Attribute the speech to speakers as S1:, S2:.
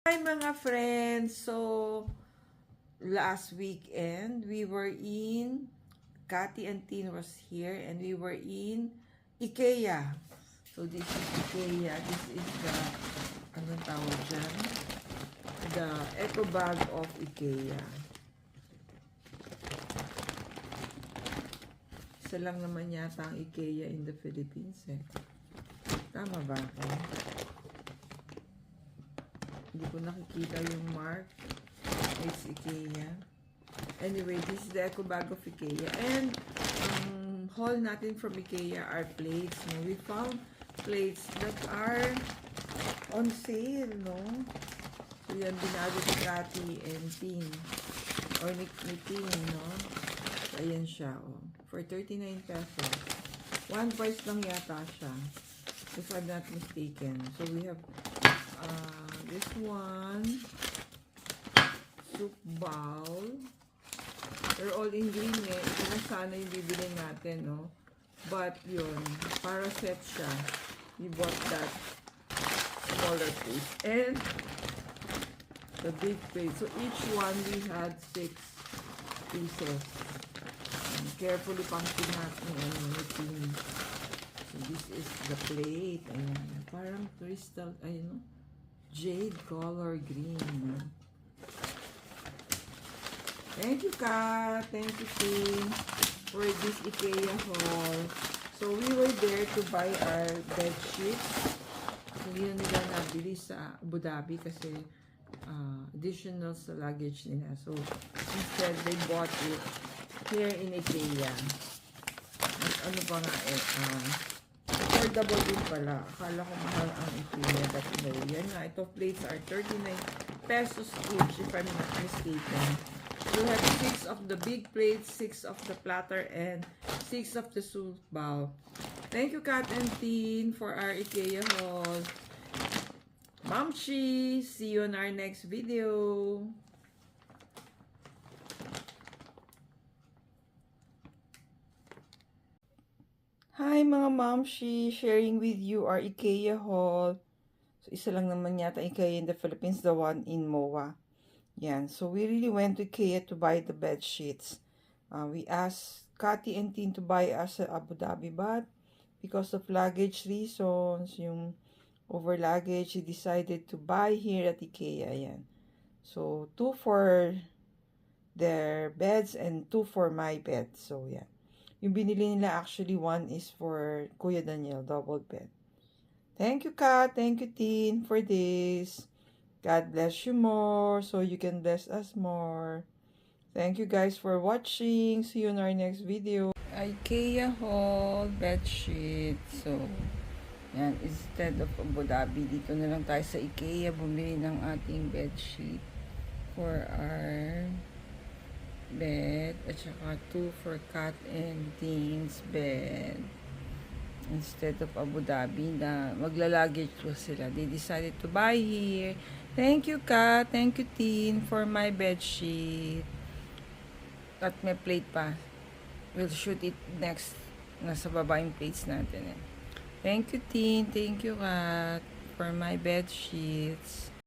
S1: Hi mga friends! So, last weekend, we were in, Cathy and Tin was here, and we were in IKEA. So, this is IKEA. This is the, anong tawag dyan? The eco bag of IKEA. Isa lang naman yata ang IKEA in the Philippines eh. Tama ba ako? Hindi ko nakikita yung mark. It's IKEA. Anyway, this is the eco bag of IKEA. And haul natin from IKEA are plates. No? We found plates that are on sale, no? So yan, binago ni Cathy and Tin. Or ni Tin, no? So, ayan siya, oh. For 39 pesos. One price lang yata siya. If I'm not mistaken. So we have this one, soup bowl. They're all in green eh. Ito na sana yung bibili natin, no? But yun, para set siya. We bought that smaller piece. And the big plate. So each one we had 6 pieces. And carefully pumpkin natin yung So this is the plate. Ayan. Parang crystal, ayun, no? Jade color green. Thank you, Kat. Thank you, Tim, for this IKEA haul. So, we were there to buy our bed sheets. Hindi na nila nabili sa Abu Dhabi kasi additional sa luggage nila. So, instead, they bought it here in IKEA. Mas ano pa nga eh, affordable din pala. Akala ko mahal ang IKEA. But no, yan nga. Ito plates are 39 pesos each if I'm not mistaken. We have 6 of the big plates, 6 of the platter, and 6 of the soup bowl. Thank you, Kat and Tin, for our IKEA haul. Mamchi! See you on our next video. Hi mga Mamshi! Sharing with you our IKEA haul. So, isa lang naman yata IKEA in the Philippines, the one in MOA. Yan. So, we really went to IKEA to buy the bed sheets. We asked Cathy and Tin to buy us sa Abu Dhabi, but because of luggage reasons, yung over luggage, he decided to buy here at IKEA. Yan. So, 2 for their beds and 2 for my bed. So, yan. Yung binili nila actually, 1 is for Kuya Daniel, double bed. Thank you, Kat. Thank you, Tin, for this. God bless you more so you can bless us more. Thank you guys for watching. See you in our next video. IKEA haul bed sheet. So, yan. Instead of Abu Dhabi, dito na lang tayo sa IKEA bumili ng ating bed sheet for our bed at saka 2 for Cat and Tin's bed. Instead of Abu Dhabi na magla-luggage po sila, they decided to buy here. Thank you, Kat. Thank you, Tin, for my bed sheet. At may plate pa. We'll shoot it next. Nasa baba yung plates natin eh. Thank you, Tin. Thank you, Kat, for my bed sheets.